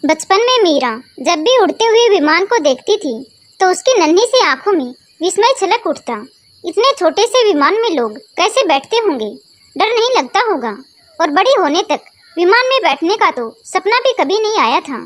बचपन में मीरा जब भी उड़ते हुए विमान को देखती थी तो उसकी नन्ही सी आंखों में विस्मय छलक उठता। इतने छोटे से विमान में लोग कैसे बैठते होंगे, डर नहीं लगता होगा। और बड़ी होने तक विमान में बैठने का तो सपना भी कभी नहीं आया था,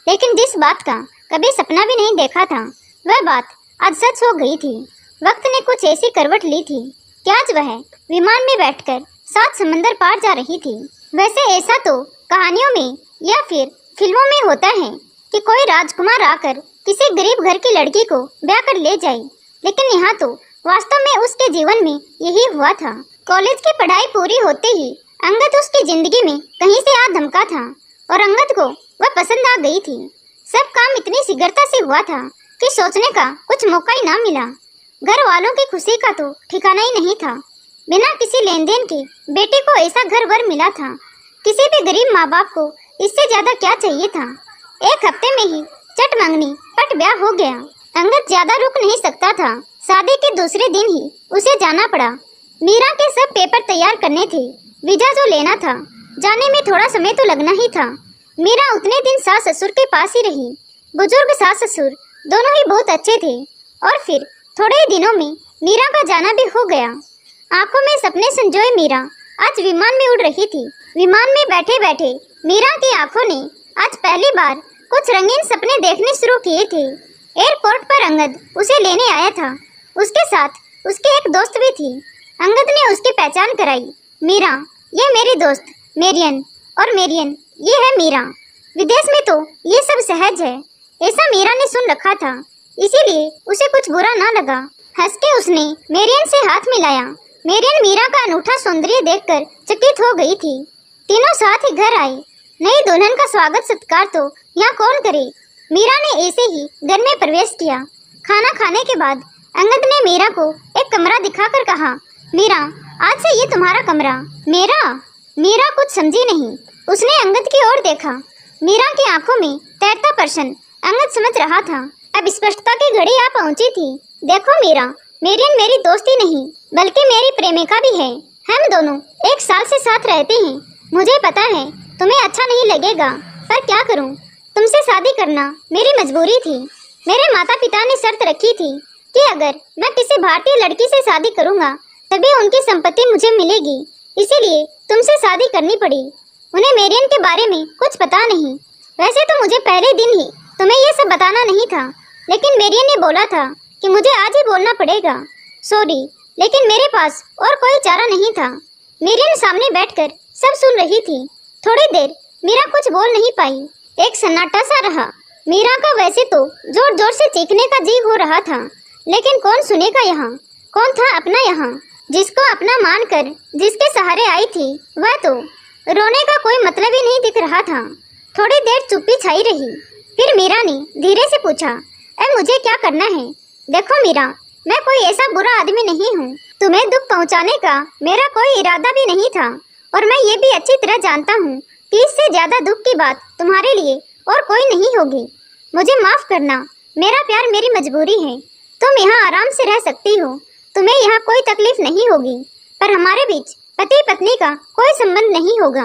लेकिन जिस बात का कभी सपना भी नहीं देखा था वह बात आज सच हो गई थी। वक्त ने कुछ ऐसी करवट ली थी कि आज वह विमान में बैठकर 7 समंदर पार जा रही थी। वैसे ऐसा तो कहानियों में या फिर फिल्मों में होता है कि कोई राजकुमार आकर किसी गरीब घर की लड़की को ब्याह कर ले जाए, लेकिन यहाँ तो वास्तव में उसके जीवन में यही हुआ था। कॉलेज की पढ़ाई पूरी होते ही अंगद उसकी जिंदगी में कहीं से आ धमका था और अंगद को वह पसंद आ गई थी। सब काम इतनी शीघ्रता से हुआ था कि सोचने का कुछ मौका ही ना मिला। घर वालों की खुशी का तो ठिकाना ही नहीं था। बिना किसी लेन देन के बेटे को ऐसा घर वर मिला था। किसी भी गरीब माँ बाप को इससे ज्यादा क्या चाहिए था। एक हफ्ते में ही चट मंगनी पट ब्याह हो गया। अंगद ज्यादा रुक नहीं सकता था। शादी के दूसरे दिन ही उसे जाना पड़ा। मीरा के सब पेपर तैयार करने थे, वीजा जो लेना था। जाने में थोड़ा समय तो लगना ही था। मीरा उतने दिन सास ससुर के पास ही रही। बुजुर्ग सास ससुर दोनों ही बहुत अच्छे थे और फिर थोड़े ही दिनों में मीरा का जाना भी हो गया। आंखों में सपने संजोए मीरा आज विमान में उड़ रही थी। विमान में बैठे बैठे मीरा की आंखों ने आज पहली बार कुछ रंगीन सपने देखने शुरू किए थे। एयरपोर्ट पर अंगद उसे लेने आया था। उसके साथ उसकी एक दोस्त भी थी। अंगद ने उसकी पहचान कराई। मीरा, ये मेरी दोस्त मेरियन, और मेरियन ये है मीरा। विदेश में तो ये सब सहज है, ऐसा मीरा ने सुन रखा था, इसीलिए उसे कुछ बुरा ना लगा। हंस के उसने मेरियन से हाथ मिलाया। मेरियन मीरा का अनूठा सौंदर्य देखकर चकित हो गई थी। तीनों साथ ही घर आए। नई दुल्हन का स्वागत सत्कार तो यहाँ कौन करे। मीरा ने ऐसे ही घर में प्रवेश किया। खाना खाने के बाद अंगद ने मीरा को एक कमरा दिखाकर कहा, मीरा, आज से ये तुम्हारा कमरा। मीरा कुछ समझी नहीं। उसने अंगद की ओर देखा। मीरा की आंखों में तैरता प्रश्न अंगद समझ रहा था। अब स्पष्टता की घड़ी आ पहुंची थी। देखो मीरा, मेरियन मेरी दोस्ती नहीं बल्कि मेरी प्रेमिका भी है। हम दोनों 1 साल से साथ रहते हैं। मुझे पता है तुम्हें अच्छा नहीं लगेगा, पर क्या करूं? तुमसे शादी करना मेरी मजबूरी थी। मेरे माता पिता ने शर्त रखी थी कि अगर मैं किसी भारतीय लड़की से शादी करूंगा तभी उनकी संपत्ति मुझे मिलेगी, इसीलिए तुमसे शादी करनी पड़ी। उन्हें मेरियन के बारे में कुछ पता नहीं। वैसे तो मुझे पहले दिन ही तुम्हें ये सब बताना नहीं था, लेकिन मेरियन ने बोला था कि मुझे आज ही बोलना पड़ेगा। सॉरी, लेकिन मेरे पास और कोई चारा नहीं था। मेरियन सामने बैठकर सब सुन रही थी। थोड़ी देर मीरा कुछ बोल नहीं पाई। एक सन्नाटा सा रहा। मीरा का वैसे तो जोर जोर से चीखने का जी हो रहा था, लेकिन कौन सुनेगा यहाँ? कौन था अपना यहाँ? जिसको अपना मानकर जिसके सहारे आई थी वह तो रोने का कोई मतलब ही नहीं दिख रहा था। थोड़ी देर चुप्पी छाई रही। फिर मीरा ने धीरे से पूछा, अब मुझे क्या करना है? देखो मीरा, मैं कोई ऐसा बुरा आदमी नहीं हूँ। तुम्हें दुख पहुँचाने का मेरा कोई इरादा भी नहीं था, और मैं ये भी अच्छी तरह जानता हूँ कि इससे ज्यादा दुख की बात तुम्हारे लिए और कोई नहीं होगी। मुझे माफ करना, मेरा प्यार मेरी मजबूरी है। तुम यहाँ आराम से रह सकती हो, तुम्हें यहाँ कोई तकलीफ नहीं होगी, पर हमारे बीच पति पत्नी का कोई संबंध नहीं होगा।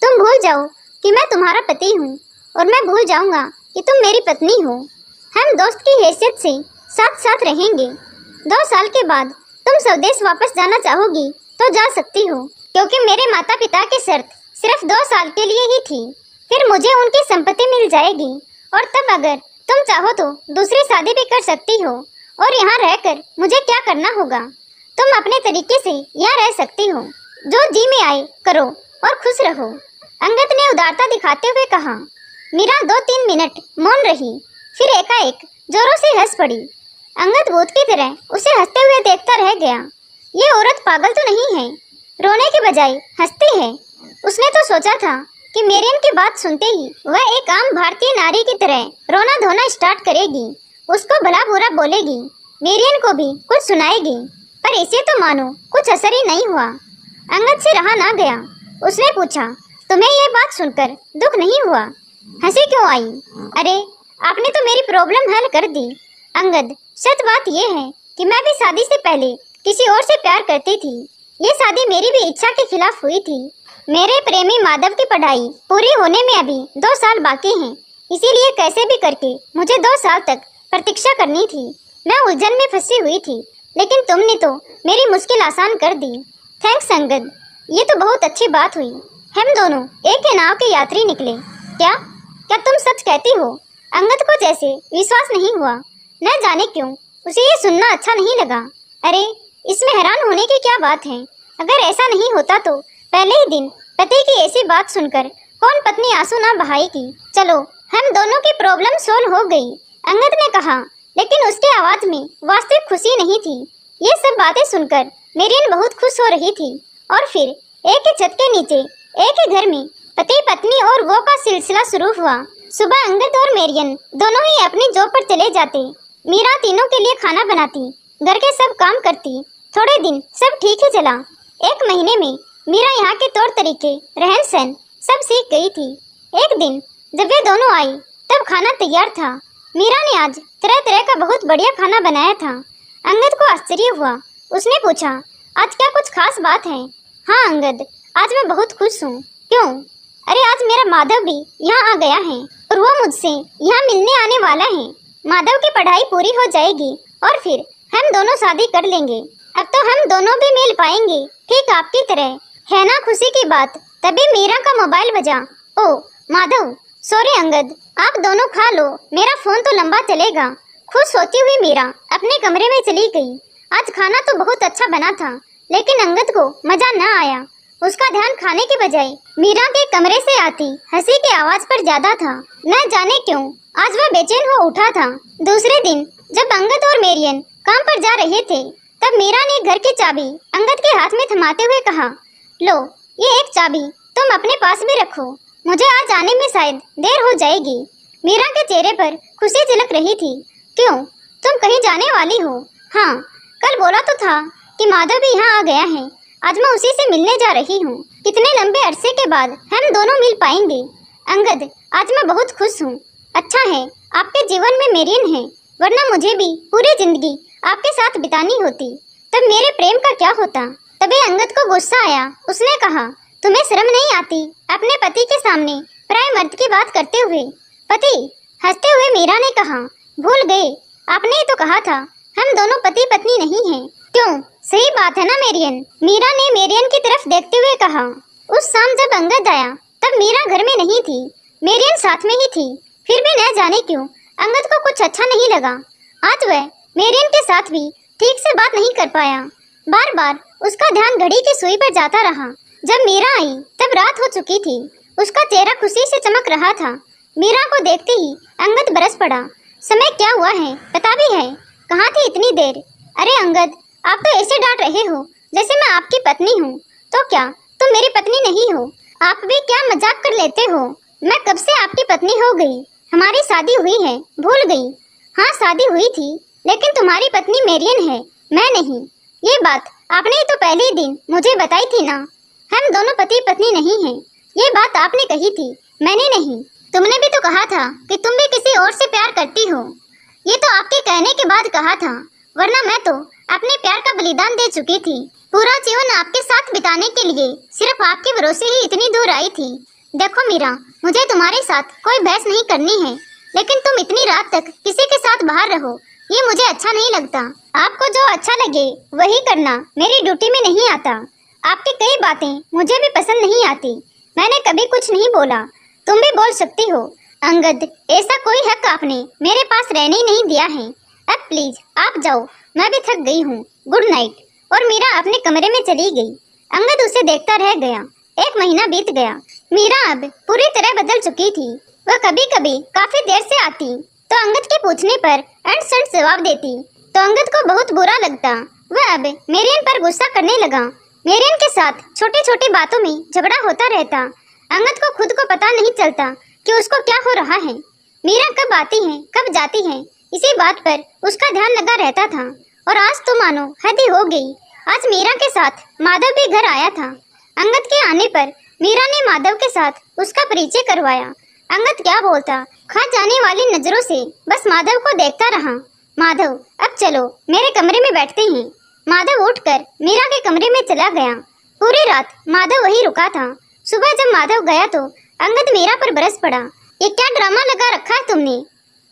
तुम भूल जाओ कि मैं तुम्हारा पति हूँ, और मैं भूल जाऊँगा कि तुम मेरी पत्नी हो। हम दोस्त की हैसियत से साथ साथ रहेंगे। 2 साल के बाद तुम स्वदेश वापस जाना चाहोगी तो जा सकती हो, क्योंकि मेरे माता पिता की शर्त सिर्फ 2 साल के लिए ही थी। फिर मुझे उनकी संपत्ति मिल जाएगी, और तब अगर तुम चाहो तो दूसरी शादी भी कर सकती हो। और यहाँ रहकर मुझे क्या करना होगा? तुम अपने तरीके से यहाँ रह सकती हो। जो जी में आए करो और खुश रहो। अंगद ने उदारता दिखाते हुए कहा। मीरा 2-3 मिनट मौन रही, फिर एकाएक जोरों से हंस पड़ी। अंगद भूत की तरह उसे हंसते हुए देखता रह गया। ये औरत पागल तो नहीं है, रोने के बजाय हंसती है। उसने तो सोचा था कि मेरियन की बात सुनते ही वह एक आम भारतीय नारी की तरह रोना धोना स्टार्ट करेगी, उसको भला बुरा बोलेगी, मेरियन को भी कुछ सुनाएगी। पर इसे तो मानो कुछ असर ही नहीं हुआ। अंगद से रहा ना गया। उसने पूछा, तुम्हें ये बात सुनकर दुख नहीं हुआ? हंसी क्यों आई? अरे, आपने तो मेरी प्रॉब्लम हल कर दी। अंगद, सच बात ये है कि मैं भी शादी से पहले किसी और से प्यार करती थी। ये शादी मेरी भी इच्छा के खिलाफ हुई थी। मेरे प्रेमी माधव की पढ़ाई पूरी होने में अभी 2 साल बाकी हैं, इसीलिए कैसे भी करके मुझे 2 साल तक प्रतीक्षा करनी थी। मैं उलझन में फंसी हुई थी, लेकिन तुमने तो मेरी मुश्किल आसान कर दी। थैंक्स अंगद, ये तो बहुत अच्छी बात हुई। हम दोनों एक ही नाव के यात्री निकले। क्या क्या तुम सच कहती हो? अंगद को जैसे विश्वास नहीं हुआ। न जाने क्यों उसे ये सुनना अच्छा नहीं लगा। अरे, इसमें हैरान होने की क्या बात है? अगर ऐसा नहीं होता तो पहले ही दिन पति की ऐसी बात सुनकर कौन पत्नी आंसू ना बहाएगी। चलो, हम दोनों की प्रॉब्लम सोल्व हो गई, अंगद ने कहा, लेकिन उसकी आवाज में वास्तविक खुशी नहीं थी। ये सब बातें सुनकर मेरियन बहुत खुश हो रही थी। और फिर एक ही छत के नीचे एक ही घर में पति पत्नी और वो का सिलसिला शुरू हुआ। सुबह अंगद और मेरियन दोनों ही अपनी जॉब पर चले जाते। मीरा तीनों के लिए खाना बनाती, घर के सब काम करती। थोड़े दिन सब ठीक ही चला। 1 महीने में मीरा यहाँ के तौर तरीके, रहन सहन सब सीख गई थी। एक दिन जब वे दोनों आई तब खाना तैयार था। मीरा ने आज तरह तरह का बहुत बढ़िया खाना बनाया था। अंगद को आश्चर्य हुआ। उसने पूछा, आज क्या कुछ खास बात है? हाँ अंगद, आज मैं बहुत खुश हूँ। क्यों? अरे, आज मेरा माधव भी यहाँ आ गया है और वो मुझसे यहाँ मिलने आने वाला है। माधव की पढ़ाई पूरी हो जाएगी और फिर हम दोनों शादी कर लेंगे। अब तो हम दोनों भी मिल पाएंगे, ठीक आपकी तरह, है ना खुशी की बात? तभी मीरा का मोबाइल बजा। ओ माधव, सॉरी अंगद, आप दोनों खा लो, मेरा फोन तो लंबा चलेगा। खुश होती हुई मीरा अपने कमरे में चली गई। आज खाना तो बहुत अच्छा बना था, लेकिन अंगद को मजा न आया। उसका ध्यान खाने के बजाय मीरा के कमरे से आती हंसी की आवाज पर ज्यादा था। न जाने क्यों आज वह बेचैन हो उठा था। दूसरे दिन जब अंगद और मेरियन काम पर जा रहे थे, तब मीरा ने घर की चाबी अंगद के हाथ में थमाते हुए कहा, लो, ये एक चाबी तुम अपने पास भी रखो, मुझे आज आने में शायद देर हो जाएगी। मीरा के चेहरे पर खुशी झलक रही थी। क्यों, तुम कहीं जाने वाली हो? हाँ, कल बोला तो था कि माधव भी यहाँ आ गया है, आज मैं उसी से मिलने जा रही हूँ। कितने लंबे अरसे के बाद हम दोनों मिल पाएंगे। अंगद, आज मैं बहुत खुश हूँ। अच्छा है आपके जीवन में मेरियन है, वरना मुझे भी पूरी जिंदगी आपके साथ बितानी होती। तब मेरे प्रेम का क्या होता? तभी अंगद को गुस्सा आया। उसने कहा, तुम्हें शर्म नहीं आती अपने पति के सामने पराये मर्द की बात करते हुए? पति? हंसते हुए मीरा ने कहा, भूल गए, आपने ही तो कहा था हम दोनों पति पत्नी नहीं हैं। क्यों, सही बात है ना मेरियन? मीरा ने मेरियन की तरफ देखते हुए कहा। उस शाम जब अंगद आया तब मीरा घर में नहीं थी, मेरियन साथ में ही थी। फिर भी न जाने क्यों अंगद को कुछ अच्छा नहीं लगा। आज वह मेरियन के साथ भी ठीक से बात नहीं कर पाया। बार बार उसका ध्यान घड़ी की सुई पर जाता रहा। जब मीरा आई तब रात हो चुकी थी। उसका चेहरा खुशी से चमक रहा था। मीरा को देखते ही अंगद बरस पड़ा। समय क्या हुआ है पता भी है? कहाँ थी इतनी देर? अरे अंगद, आप तो ऐसे डांट रहे हो जैसे मैं आपकी पत्नी हूँ। तो क्या तुम मेरी पत्नी नहीं हो? आप भी क्या मजाक कर लेते हो? मैं कब से आपकी पत्नी हो गई? हमारी शादी हुई है, भूल गई? हाँ, शादी हुई थी, लेकिन तुम्हारी पत्नी मेरियन है, मैं नहीं। ये बात आपने ही तो पहले ही दिन मुझे बताई थी ना। हम दोनों पति पत्नी नहीं हैं। ये बात आपने कही थी, मैंने नहीं। तुमने भी तो कहा था कि तुम भी किसी और से प्यार करती हो। ये तो आपके कहने के बाद कहा था, वरना मैं तो अपने प्यार का बलिदान दे चुकी थी। पूरा जीवन आपके साथ बिताने के लिए सिर्फ आपके भरोसे ही इतनी दूर आई थी। देखो मीरा, मुझे तुम्हारे साथ कोई बहस नहीं करनी है, लेकिन तुम इतनी रात तक किसी के साथ बाहर रहो, ये मुझे अच्छा नहीं लगता। आपको जो अच्छा लगे वही करना मेरी ड्यूटी में नहीं आता। आपकी कई बातें मुझे भी पसंद नहीं आती। मैंने कभी कुछ नहीं बोला, तुम भी बोल सकती हो। अंगद, ऐसा कोई हक आपने मेरे पास रहने ही नहीं दिया है। अब प्लीज आप जाओ, मैं भी थक गई हूँ। Good night. और मीरा अपने कमरे में चली गई। अंगद उसे देखता रह गया। 1 महीना बीत गया। मीरा अब पूरी तरह बदल चुकी थी। वह कभी कभी काफी देर से आती तो अंगद के पूछने पर अड़सठ जवाब देती, तो अंगद को बहुत बुरा लगता। वह अब मेरियन पर गुस्सा करने लगा। मेरियन के साथ छोटी छोटी बातों में झगड़ा होता रहता। अंगद को खुद को पता नहीं चलता कि उसको क्या हो रहा है। मीरा कब आती है कब जाती है, इसी बात पर उसका ध्यान लगा रहता था। और आज तो मानो हद ही हो गई। आज मीरा के साथ माधव भी घर आया था। अंगद के आने पर मीरा ने माधव के साथ उसका परिचय करवाया। अंगद क्या बोलता, खा जाने वाली नजरों से बस माधव को देखता रहा। माधव, अब चलो मेरे कमरे में बैठते हैं। माधव उठकर मीरा के कमरे में चला गया। पूरी रात माधव वहीं रुका था। सुबह जब माधव गया तो अंगद मीरा पर बरस पड़ा। ये क्या ड्रामा लगा रखा है तुमने?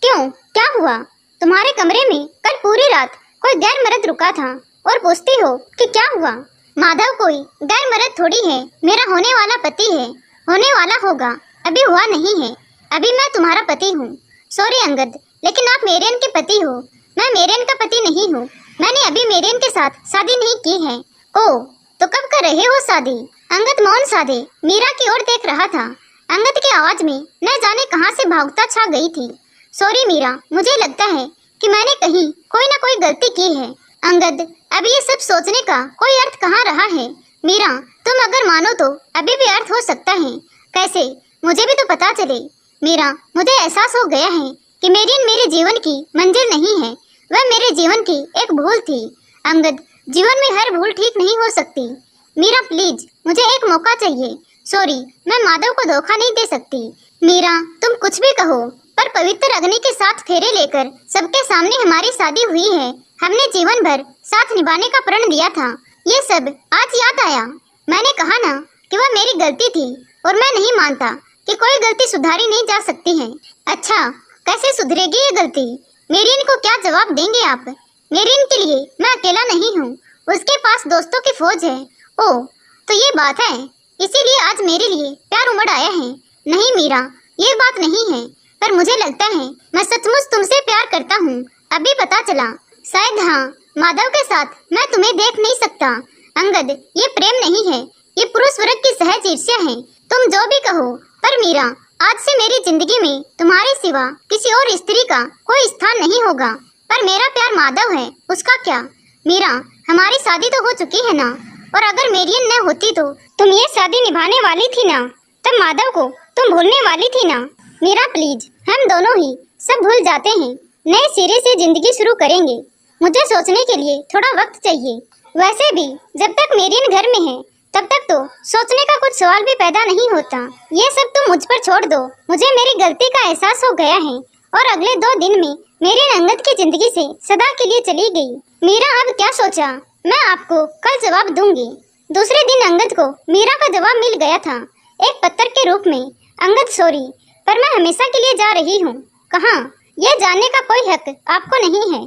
क्यों, क्या हुआ? तुम्हारे कमरे में कल पूरी रात कोई गैर मर्द रुका था और पूछती हो कि क्या हुआ? माधव कोई गैर मर्द थोड़ी है, मेरा होने वाला पति है। होने वाला होगा, अभी हुआ नहीं है। अभी मैं तुम्हारा पति हूँ। सॉरी अंगद, लेकिन आप मेरियन के पति हो, मैं मेरियन का पति नहीं हूँ। मैंने अभी मेरियन के साथ शादी नहीं की है। ओह, तो कब कर रहे हो शादी? अंगद मौन साधे मीरा की ओर देख रहा था। अंगद की आवाज में न जाने कहां से भावुकता छा गई थी। सॉरी मीरा, मुझे लगता है कि मैंने कहीं कोई ना कोई गलती की है। अंगद, अब ये सब सोचने का कोई अर्थ कहाँ रहा है? मीरा, तुम अगर मानो तो अभी भी अर्थ हो सकता है। कैसे? मुझे भी तो पता चले। मीरा, मुझे एहसास हो गया है कि मेरियन मेरे जीवन की मंजिल नहीं है, वह मेरे जीवन की एक भूल थी। अंगद, जीवन में हर भूल ठीक नहीं हो सकती। मीरा प्लीज, मुझे एक मौका चाहिए। सॉरी, मैं माधव को धोखा नहीं दे सकती। मीरा, तुम कुछ भी कहो, पर पवित्र अग्नि के साथ फेरे लेकर सबके सामने हमारी शादी हुई है। हमने जीवन भर साथ निभाने का प्रण लिया था। ये सब आज याद आया। मैंने कहा ना कि वह मेरी गलती थी और मैं नहीं मानता कि कोई गलती सुधारी नहीं जा सकती है। अच्छा, कैसे सुधरेगी ये गलती? मेरियन को क्या जवाब देंगे आप? मेरियन के लिए मैं अकेला नहीं हूँ, उसके पास दोस्तों की फौज है। ओह, तो ये बात है, इसीलिए आज मेरे लिए प्यार उमड़ आया है। नहीं मीरा, ये बात नहीं है, पर मुझे लगता है मैं सचमुच तुमसे प्यार करता हूँ। अभी पता चला। शायद हाँ, माधव के साथ मैं तुम्हें देख नहीं सकता। अंगद, ये प्रेम नहीं है, ये पुरुष वर्ग की सहज ईर्ष्या है। तुम जो भी कहो, पर मीरा, आज से मेरी जिंदगी में तुम्हारे सिवा किसी और स्त्री का कोई स्थान नहीं होगा। पर मेरा प्यार माधव है, उसका क्या? मीरा, हमारी शादी तो हो चुकी है ना, और अगर मेरियन न होती तो तुम ये शादी निभाने वाली थी ना, तब माधव को तुम भूलने वाली थी ना। मीरा प्लीज, हम दोनों ही सब भूल जाते हैं, नए सिरे से जिंदगी शुरू करेंगे। मुझे सोचने के लिए थोड़ा वक्त चाहिए। वैसे भी जब तक मेरियन घर में है तब तक तो सोचने का कुछ सवाल भी पैदा नहीं होता। ये सब तुम मुझ पर छोड़ दो। मुझे मेरी गलती का एहसास हो गया है और अगले 2 दिन में मेरियन अंगद की जिंदगी से सदा के लिए चली गई। मीरा, अब क्या सोचा? मैं आपको कल जवाब दूंगी। दूसरे दिन अंगद को मीरा का जवाब मिल गया था, एक पत्थर के रूप में। अंगद सॉरी, पर मैं हमेशा के लिए जा रही हूँ। कहाँ? यह जानने का कोई हक आपको नहीं है।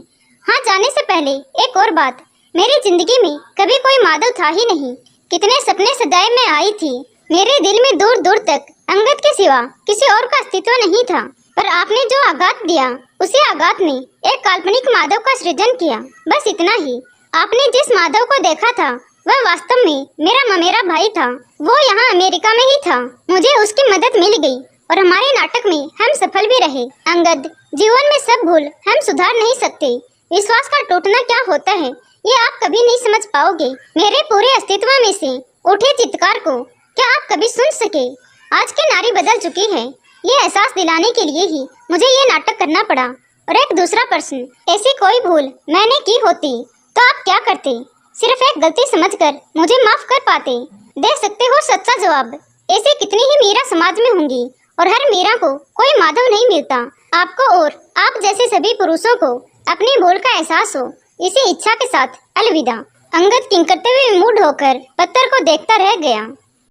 हाँ, जाने से पहले एक और बात, मेरी जिंदगी में कभी कोई माधव था ही नहीं। कितने सपने सजाए मैं आई थी, मेरे दिल में दूर दूर तक अंगद के सिवा किसी और का अस्तित्व नहीं था। पर आपने जो आघात दिया, उसी आघात में एक काल्पनिक माधव का सृजन किया, बस इतना ही। आपने जिस माधव को देखा था वह वास्तव में मेरा ममेरा भाई था। वो यहाँ अमेरिका में ही था। मुझे उसकी मदद मिल गई और हमारे नाटक में हम सफल भी रहे। अंगद, जीवन में सब भूल हम सुधार नहीं सकते। विश्वास का टूटना क्या होता है ये आप कभी नहीं समझ पाओगे। मेरे पूरे अस्तित्व में से उठे चित्कार को क्या आप कभी सुन सके? आज की नारी बदल चुकी है, ये एहसास दिलाने के लिए ही मुझे ये नाटक करना पड़ा। और एक दूसरा प्रश्न, ऐसी कोई भूल मैंने की होती तो आप क्या करते? सिर्फ एक गलती समझकर मुझे माफ कर पाते। दे सकते हो सच्चा जवाब। ऐसे कितनी ही मीरा समाज में होंगी और हर मीरा को कोई माधव नहीं मिलता। आपको और आप जैसे सभी पुरुषों को अपनी भूल का एहसास हो, इसी इच्छा के साथ अलविदा। अंगद किंकरते हुए मूड होकर पत्थर को देखता रह गया।